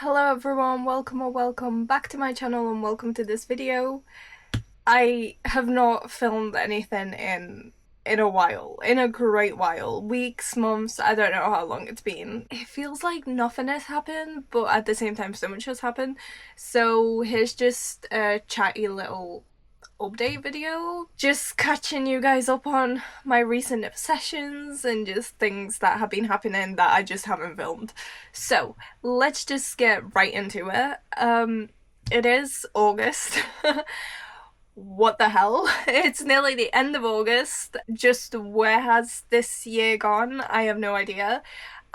Hello everyone, welcome or welcome back to my channel and welcome to this video. I have not filmed anything in a while, in a great while. Weeks, months, I don't know how long it's been. It feels like nothing has happened, but at the same time so much has happened. So here's just a chatty little update video, just catching you guys up on my recent obsessions and just things that have been happening that I just haven't filmed. So let's just get right into it. It is August. What the hell? It's nearly the end of August. Just where has this year gone? I have no idea.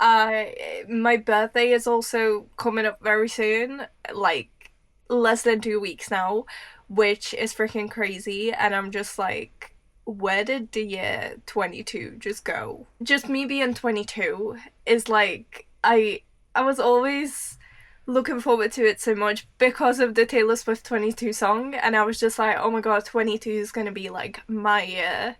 My birthday is also coming up very soon, like less than 2 weeks now, which is freaking crazy. And I'm just like, where did the year 22 just go? Just me being 22 is like, I was always looking forward to it so much because of the Taylor Swift 22 song, and I was just like, oh my god, 22 is gonna be like my year.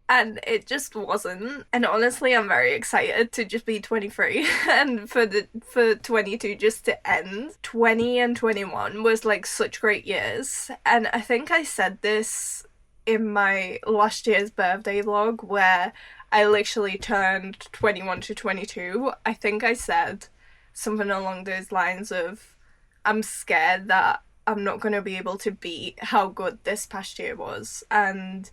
And it just wasn't. And honestly, I'm very excited to just be 23 and for 22 just to end. 20 and 21 was like such great years. And I think I said this in my last year's birthday vlog where I literally turned 21 to 22. I think I said something along those lines of, I'm scared that I'm not going to be able to beat how good this past year was. And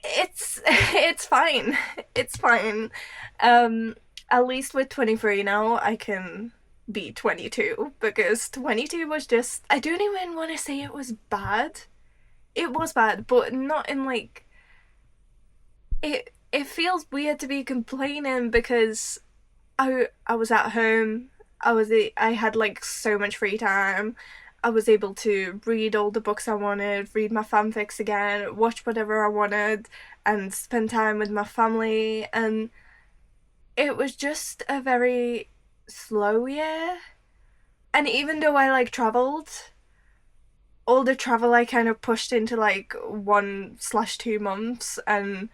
it's fine. It's fine. At least with 23 now, I can be 22 because 22 was just, I don't even want to say it was bad. It was bad, but not in like, it feels weird to be complaining because I was at home. I had like so much free time. I was able to read all the books I wanted, read my fanfics again, watch whatever I wanted, and spend time with my family. And it was just a very slow year. And even though I like travelled, all the travel I kind of pushed into like 1/2 months, and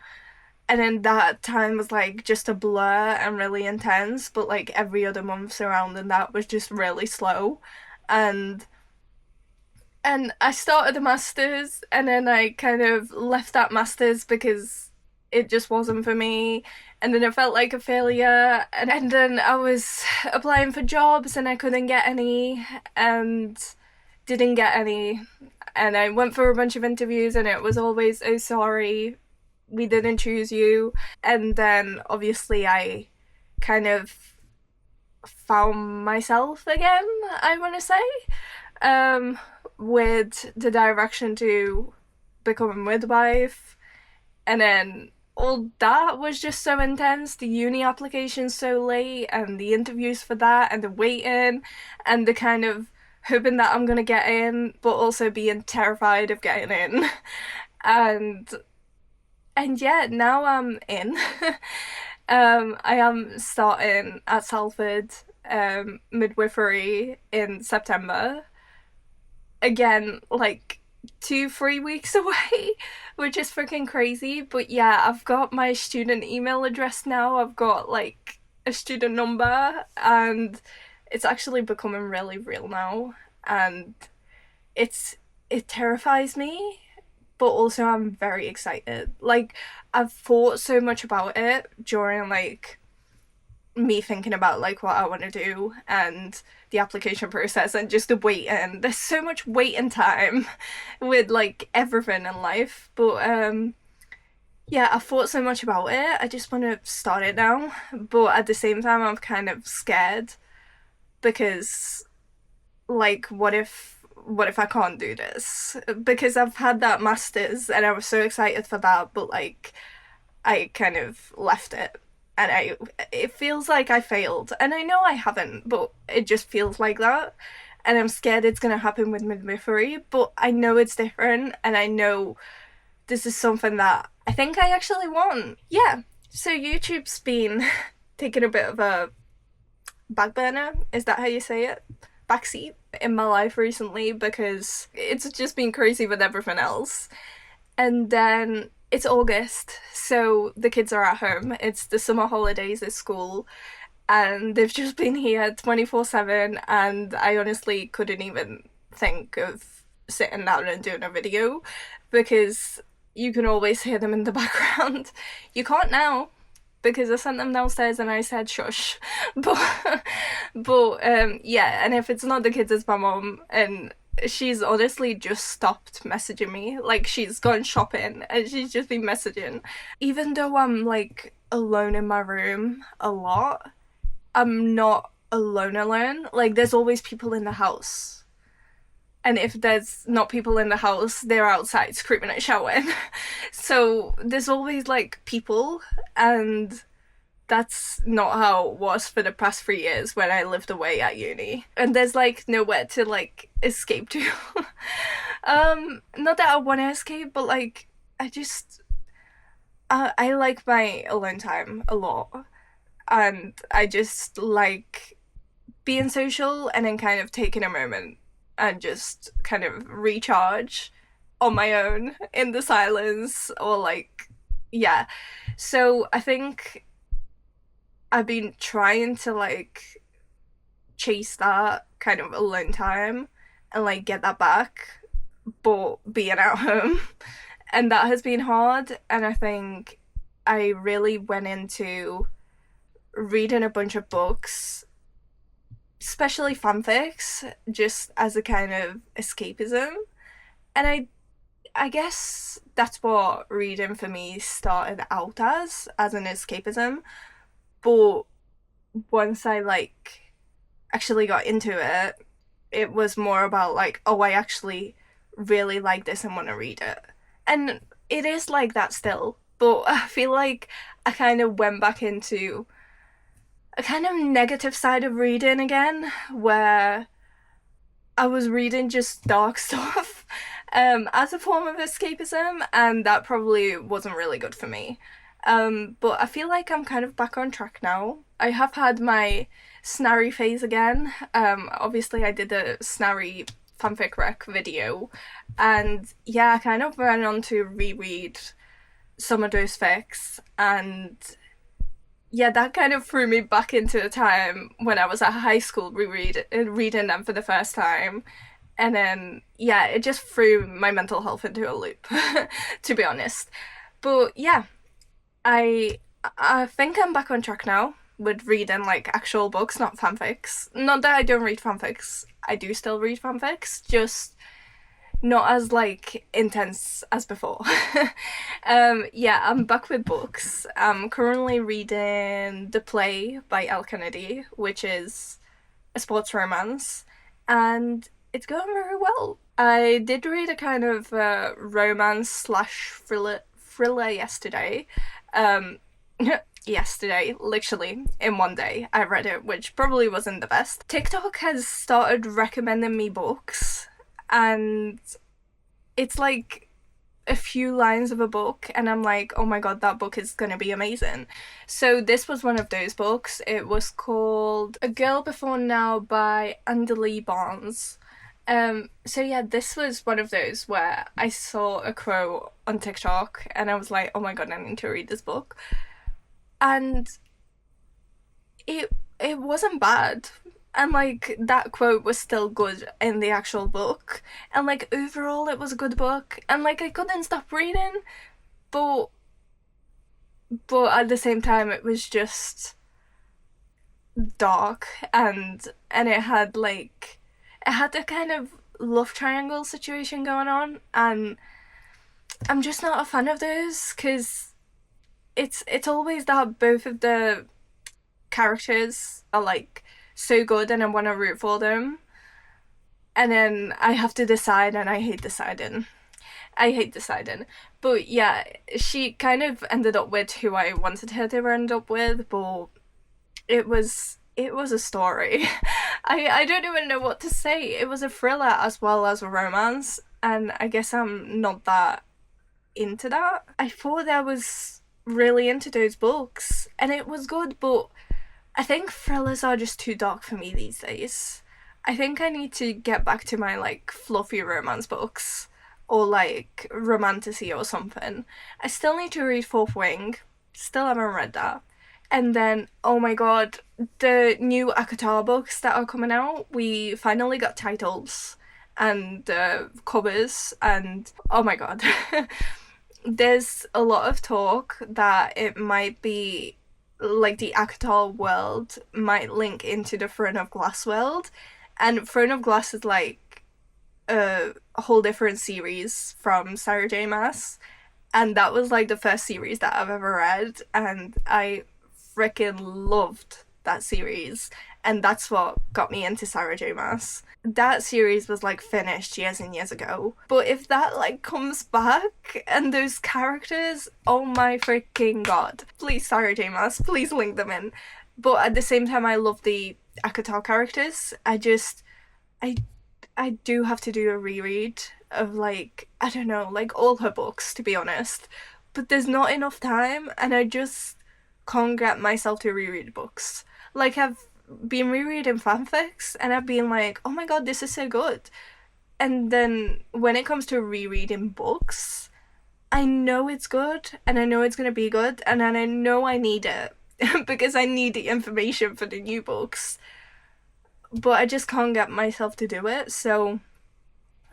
then that time was like just a blur and really intense, but like every other month surrounding that was just really slow. And I started a master's, and then I kind of left that master's because it just wasn't for me, and then it felt like a failure, and then I was applying for jobs and I couldn't get any, and didn't get any, and I went for a bunch of interviews and it was always, oh sorry, we didn't choose you. And then obviously I kind of found myself again, I want to say, with the direction to become a midwife. And then all that was just so intense, the uni application so late, and the interviews for that, and the waiting, and the kind of hoping that I'm gonna get in, but also being terrified of getting in. and yeah, now I'm in. I am starting at Salford midwifery in September. Again, like 2-3 weeks away, which is freaking crazy. But yeah, I've got my student email address now. I've got like a student number, and it's actually becoming really real now. And it terrifies me, but also I'm very excited. Like, I've thought so much about it during like me thinking about like what I want to do and the application process and just the waiting. There's so much waiting time with like everything in life. But yeah, I've thought so much about it. I just want to start it now. But at the same time, I'm kind of scared because like what if I can't do this? Because I've had that master's and I was so excited for that, but like I kind of left it, and it feels like I failed. And I know I haven't, but it just feels like that. And I'm scared it's gonna happen with midwifery, but I know it's different, and I know this is something that I think I actually want. Yeah. So YouTube's been taking a bit of a back burner, is that how you say it? Backseat in my life recently because it's just been crazy with everything else. And then it's August, so the kids are at home. It's the summer holidays at school, and they've just been here 24/7, and I honestly couldn't even think of sitting down and doing a video because you can always hear them in the background. You can't now because I sent them downstairs and I said shush. But yeah, and if it's not the kids, it's my mom, and she's honestly just stopped messaging me. Like she's gone shopping and she's just been messaging. Even though I'm like alone in my room a lot, I'm not alone. Like there's always people in the house. And if there's not people in the house, they're outside screaming and shouting. So there's always like people, and that's not how it was for the past 3 years when I lived away at uni. And there's like nowhere to like escape to. Not that I want to escape, but like I just I like my alone time a lot, and I just like being social and then kind of taking a moment and just kind of recharge on my own in the silence or like yeah. So I think I've been trying to like chase that kind of alone time and like get that back, but being at home. And that has been hard. And I think I really went into reading a bunch of books, especially fanfics, just as a kind of escapism. And I guess that's what reading for me started out as an escapism. But once I like actually got into it, it was more about like, oh, I actually really like this and want to read it. And it is like that still, but I feel like I kind of went back into a kind of negative side of reading again, where I was reading just dark stuff as a form of escapism, and that probably wasn't really good for me. But I feel like I'm kind of back on track now. I have had my Snarry phase again. Obviously, I did a Snarry fanfic rec video, and yeah, I kind of went on to reread some of those fics, and yeah, that kind of threw me back into a time when I was at high school, reading them for the first time. And then, yeah, it just threw my mental health into a loop, to be honest. But yeah, I I think I'm back on track now with reading like actual books, not fanfics. Not that I don't read fanfics. I do still read fanfics, just not as like intense as before. Yeah, I'm back with books. I'm currently reading The Play by Elle Kennedy, which is a sports romance, and it's going very well. I did read a kind of romance slash thriller yesterday. Um, Yesterday, literally in one day, I read it, which probably wasn't the best. TikTok has started recommending me books, and it's like a few lines of a book, and I'm like, oh my god, that book is gonna be amazing. So this was one of those books. It was called A Girl Before Now by Anderlee Barnes. So yeah, this was one of those where I saw a quote on TikTok and I was like, oh my god, I need to read this book. And it wasn't bad. And like that quote was still good in the actual book. And like overall it was a good book. And like I couldn't stop reading, but at the same time it was just dark, and it had like it had a kind of love triangle situation going on, and I'm just not a fan of those because it's always that both of the characters are like so good and I want to root for them, and then I have to decide, and I hate deciding. I hate deciding. But yeah, she kind of ended up with who I wanted her to end up with, but it was a story. I don't even know what to say. It was a thriller as well as a romance, and I guess I'm not that into that. I thought I was really into those books, and it was good, but I think thrillers are just too dark for me these days. I think I need to get back to my like fluffy romance books or like romantasy or something. I still need to read Fourth Wing. Still haven't read that. And then, oh my god, the new acotar books that are coming out, we finally got titles and covers, and oh my god. There's a lot of talk that it might be like the acotar world might link into the Throne of Glass world, and Throne of Glass is like a whole different series from Sarah J. Maas, and that was like the first series that I've ever read, and I freaking loved that series, and that's what got me into Sarah J. Maas. That series was like finished years and years ago, but if that like comes back and those characters, oh my freaking god! Please, Sarah J. Maas, please link them in. But at the same time, I love the Akatar characters. I I do have to do a reread of like I don't know, like all her books to be honest. But there's not enough time and I just can't get myself to reread books. Like I've been rereading fanfics and I've been like, "Oh my god, this is so good." And then when it comes to rereading books, I know it's good and I know it's going to be good and then I know I need it because I need the information for the new books. But I just can't get myself to do it. So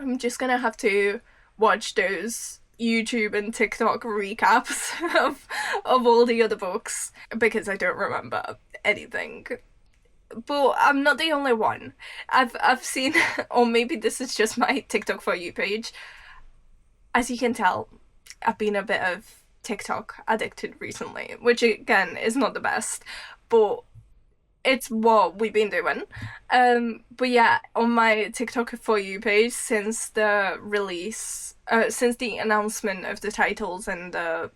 I'm just gonna have to watch those YouTube and TikTok recaps of all the other books because I don't remember anything. But I'm not the only one. I've seen, or maybe this is just my TikTok for you page. As you can tell, I've been a bit of TikTok addicted recently, which again is not the best, but it's what we've been doing. But yeah, on my TikTok for you page, since the release, since the announcement of the titles and the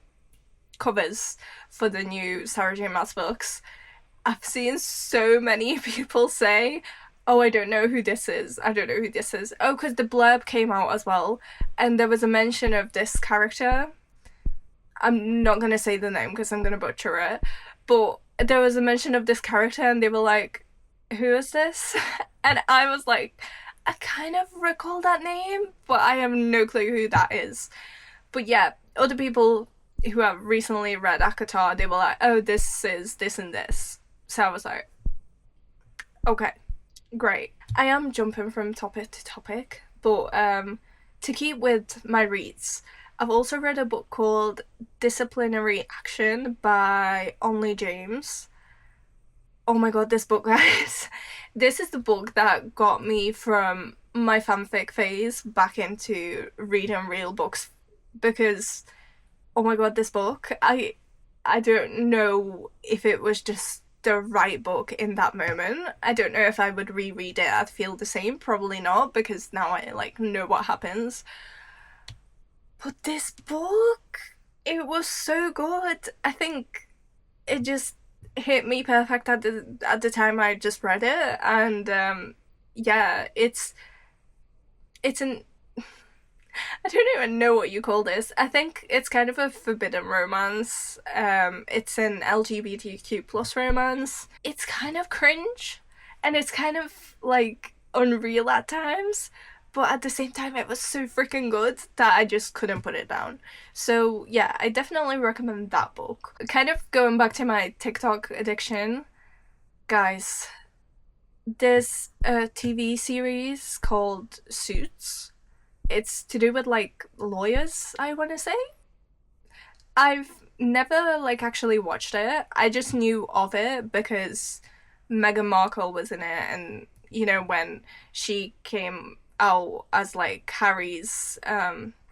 covers for the new Sarah J. Maas books, I've seen so many people say, "Oh, I don't know who this is. I don't know who this is." Oh, because the blurb came out as well, and there was a mention of this character. I'm not gonna say the name because I'm gonna butcher it, but there was a mention of this character, and they were like, "Who is this?" And I was like, I kind of recall that name, but I have no clue who that is. But yeah, other people who have recently read Akatar, they were like, "Oh, this is this and this." So I was like, okay, great. I am jumping from topic to topic, but to keep with my reads, I've also read a book called Disciplinary Action by Only James. Oh my god, this book, guys. This is the book that got me from my fanfic phase back into reading real books because oh my god, this book, I don't know if it was just the right book in that moment. I don't know if I would reread it, I'd feel the same. Probably not, because now I like know what happens. But this book, it was so good. I think it just hit me perfect at the time I just read it, and yeah, it's an I don't even know what you call this. I think it's kind of a forbidden romance. It's an LGBTQ plus romance. It's kind of cringe, and it's kind of like unreal at times. But at the same time, it was so freaking good that I just couldn't put it down. So yeah, I definitely recommend that book. Kind of going back to my TikTok addiction, guys. There's a TV series called Suits. It's to do with like lawyers, I want to say. I've never like actually watched it. I just knew of it because Meghan Markle was in it, and you know when she came out as like Harry's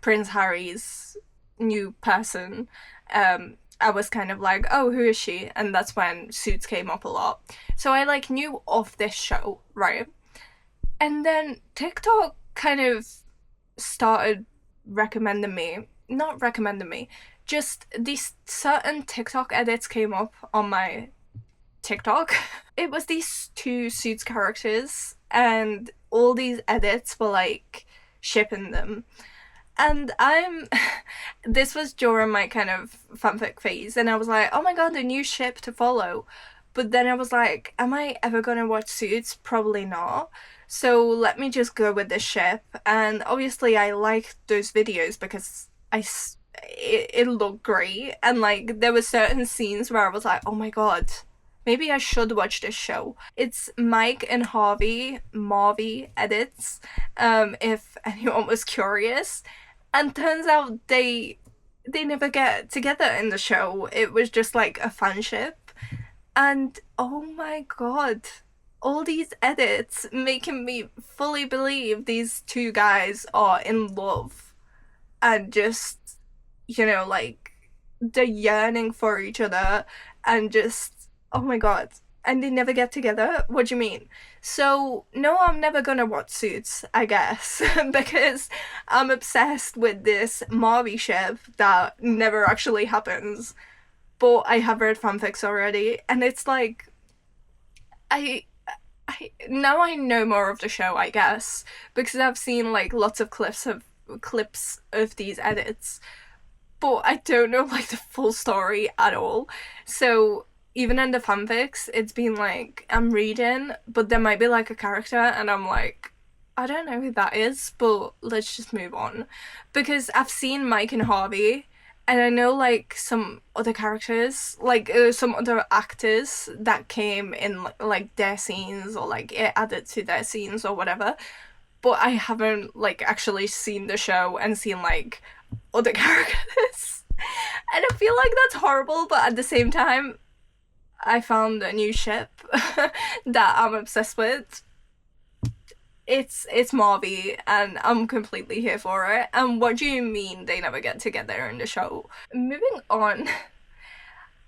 Prince Harry's new person, I was kind of like, "Oh, who is she?" And that's when Suits came up a lot. So I like knew of this show, right? And then TikTok kind of started recommending me, not recommending me, just these certain TikTok edits came up on my TikTok. It was these two Suits characters, and all these edits were like shipping them. And this was during my kind of fanfic phase, and I was like, oh my god, a new ship to follow. But then I was like, am I ever gonna watch Suits? Probably not. So let me just go with this ship. And obviously, I like those videos because it looked great, and like there were certain scenes where I was like, oh my god, maybe I should watch this show. It's Mike and Harvey Marvey edits, if anyone was curious. And turns out they never get together in the show. It was just like a fanship. And oh my god, all these edits making me fully believe these two guys are in love and just, like the yearning for each other and just, oh my god. And they never get together? What do you mean? So, no, I'm never gonna watch Suits, I guess, because I'm obsessed with this Marvy ship that never actually happens. But I have read fanfics already, and it's like, I now I know more of the show, I guess, because I've seen like lots of clips of these edits, but I don't know like the full story at all. So even in the fanfics, it's been like I'm reading, but there might be like a character, and I'm like, I don't know who that is, but let's just move on, because I've seen Mike and Harvey. And I know like some other characters, like some other actors that came in like their scenes or like it added to their scenes or whatever. But I haven't like actually seen the show and seen like other characters. And I feel like that's horrible, but at the same time, I found a new ship that I'm obsessed with. It's Marvy, and I'm completely here for it. And what do you mean they never get together in the show? Moving on,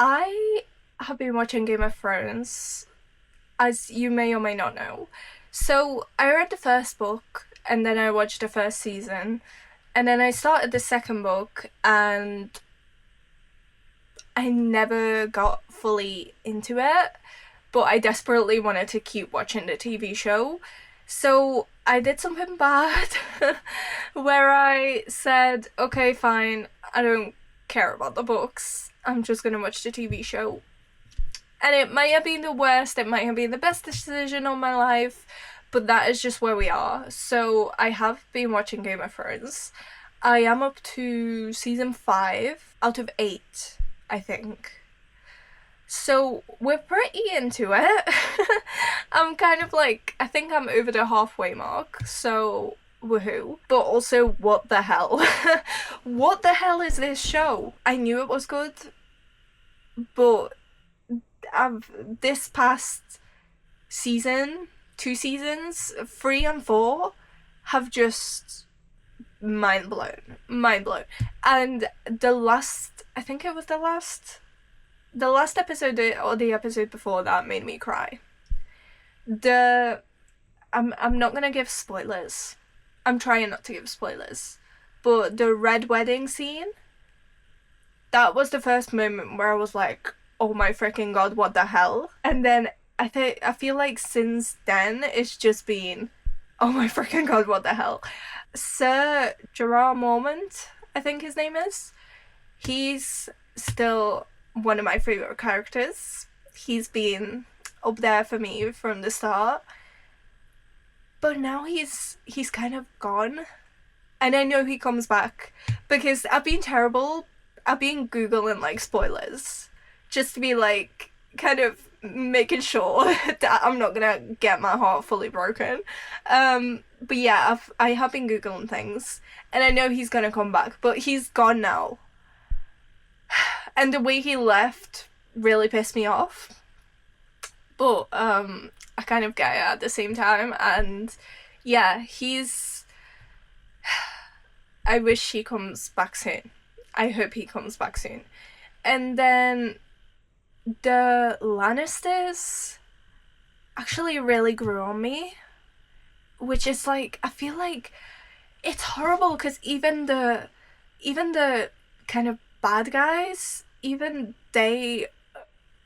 I have been watching Game of Thrones, as you may or may not know. So I read the first book, and then I watched the first season, and then I started the second book, and I never got fully into it, but I desperately wanted to keep watching the TV show. So I did something bad where I said, okay, fine, I don't care about the books. I'm just gonna watch the TV show. And it might have been the worst, it might have been the best decision of my life, but that is just where we are. So I have been watching Game of Thrones. I am up to season 5 out of 8, I think. So we're pretty into it. I'm kind of like, I think I'm over the halfway mark, so woohoo. But also, what the hell? What the hell is this show? I knew it was good, but this past season, 2 seasons, 3 and 4, have just mind blown. And I think it was the last episode or the episode before that made me cry. I'm not gonna give spoilers. I'm trying not to give spoilers. But the red wedding scene, that was the first moment where I was like, oh my freaking god, what the hell? And then I feel like since then it's just been, oh my freaking god, what the hell? Sir Gerard Mormont, I think his name is. He's still one of my favorite characters. He's been up there for me from the start, but now he's kind of gone, and I know he comes back because I've been terrible. I've been googling like spoilers just to be like kind of making sure that I'm not gonna get my heart fully broken. But yeah, I have been googling things, and I know he's gonna come back, but he's gone now. And the way he left really pissed me off. But I kind of get it at the same time, and yeah, I wish he comes back soon. I hope he comes back soon. And then the Lannisters actually really grew on me, which is like, I feel like it's horrible because even the kind of bad guys, even they,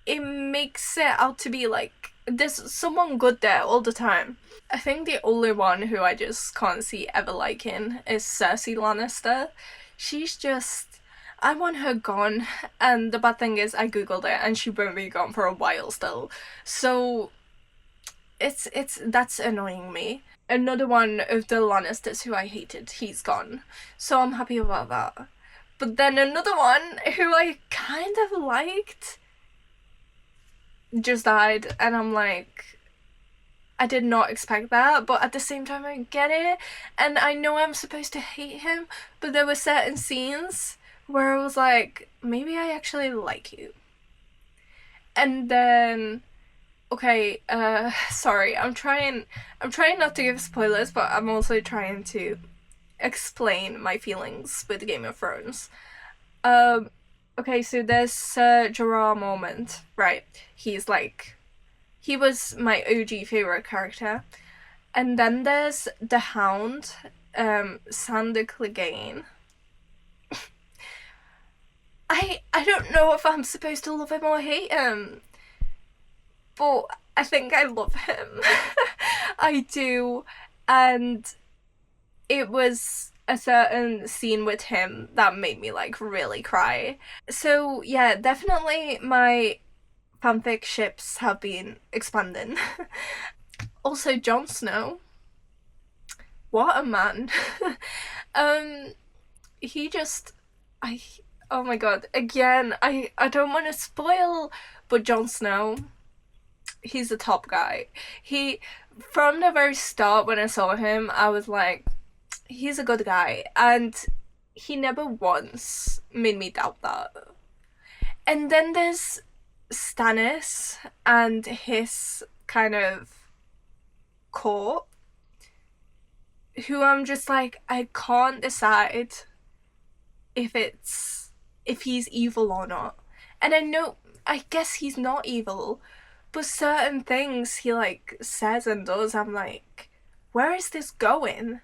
it makes it out to be like there's someone good there all the time. I think the only one who I just can't see ever liking is Cersei Lannister. She's just, I want her gone, and the bad thing is I googled it and she won't be gone for a while still. So that's annoying me. Another one of the Lannisters who I hated, he's gone. So I'm happy about that. But then another one who I kind of liked just died, and I'm like, I did not expect that, but at the same time, I get it. And I know I'm supposed to hate him, but there were certain scenes where I was like, maybe I actually like you. And then, okay, sorry, I'm trying not to give spoilers, but I'm also trying to explain my feelings with Game of Thrones. Um, okay, so there's Sir Jorah moment, right? He's like, he was my OG favorite character. And then there's the Hound, Sander Clegane. I don't know if I'm supposed to love him or hate him, but I think I love him. I do, and it was a certain scene with him that made me like really cry. So yeah, definitely my fanfic ships have been expanding. Also, Jon Snow, what a man. um, he just, I, oh my god, again, I don't want to spoil, but Jon Snow, he's the top guy. He, from the very start when I saw him, I was like, he's a good guy, and he never once made me doubt that. And then there's Stannis and his kind of court, who I'm just like, I can't decide if he's evil or not. And I know, I guess he's not evil, but certain things he like says and does, I'm like, where is this going?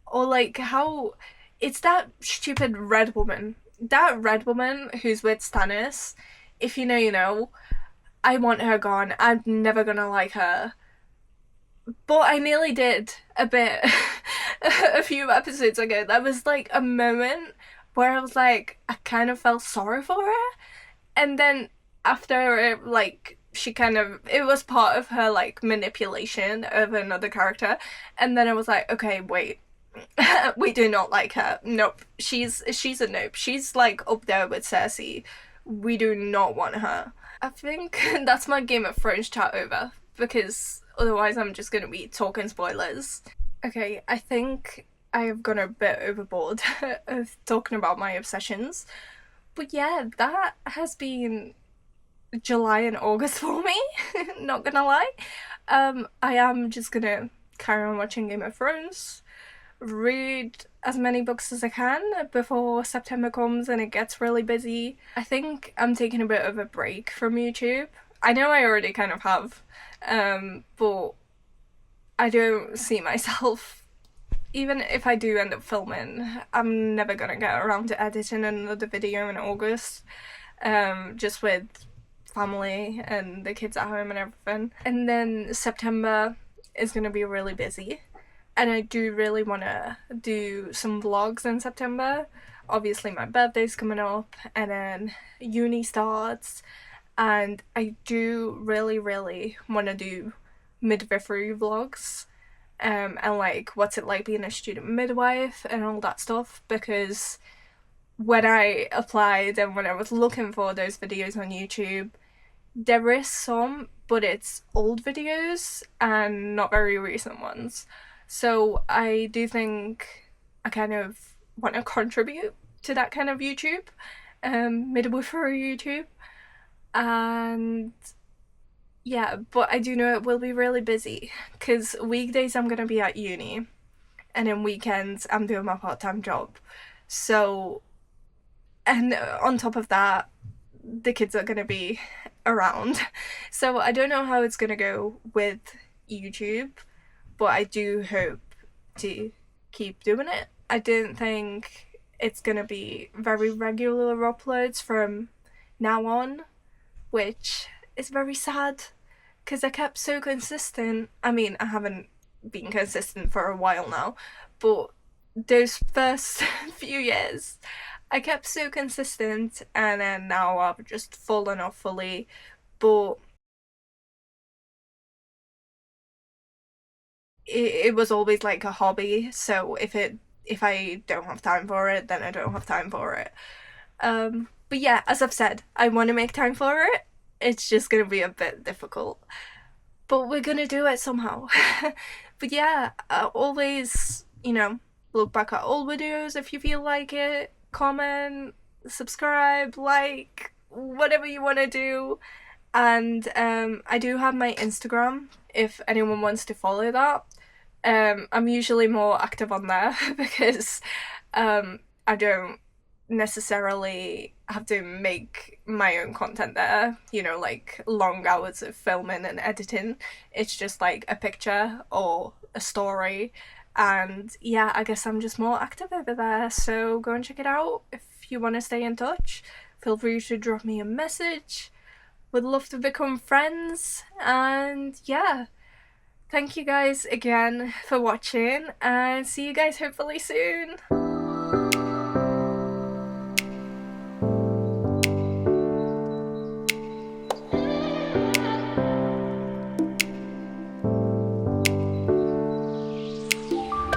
Or like how it's that stupid red woman. That red woman who's with Stannis, if you know, you know. I want her gone. I'm never gonna like her. But I nearly did a bit a few episodes ago. There was like a moment where I was like, I kind of felt sorry for her. And then after it, like, she kind of, it was part of her like manipulation of another character. And then I was like, okay, wait. We do not like her. Nope. She's a nope. She's like up there with Cersei. We do not want her. I think that's my Game of Thrones chat over, because otherwise I'm just gonna be talking spoilers. Okay, I think I have gone a bit overboard of talking about my obsessions. But yeah, that has been July and August for me, not gonna lie. I am just gonna carry on watching Game of Thrones, read as many books as I can before September comes and it gets really busy. I think I'm taking a bit of a break from YouTube. I know I already kind of have, but I don't see myself, even if I do end up filming, I'm never gonna get around to editing another video in August, just with family and the kids at home and everything. And then September is gonna be really busy. And I do really want to do some vlogs in September. Obviously, my birthday's coming up, and then uni starts, and I do really, really want to do midwifery vlogs, and like what's it like being a student midwife and all that stuff. Because when I applied and when I was looking for those videos on YouTube, there is some, but it's old videos and not very recent ones. So I do think I kind of want to contribute to that kind of YouTube, midwifery YouTube. And yeah, but I do know it will be really busy because weekdays I'm going to be at uni, and then weekends I'm doing my part-time job. So, and on top of that, the kids are going to be around. So I don't know how it's going to go with YouTube, but I do hope to keep doing it. I don't think it's gonna be very regular uploads from now on, which is very sad because I kept so consistent. I mean, I haven't been consistent for a while now, but those first few years, I kept so consistent, and then now I've just fallen off fully. But it was always like a hobby, so if it if I don't have time for it, then I don't have time for it. But yeah, as I've said, I want to make time for it. It's just gonna be a bit difficult, but we're gonna do it somehow. But yeah, always, look back at old videos if you feel like it. Comment, subscribe, like, whatever you want to do. And I do have my Instagram if anyone wants to follow that. I'm usually more active on there because I don't necessarily have to make my own content there, like long hours of filming and editing. It's just like a picture or a story. And yeah, I guess I'm just more active over there. So go and check it out if you want to stay in touch. Feel free to drop me a message. Would love to become friends. And yeah, thank you guys again for watching, and see you guys hopefully soon.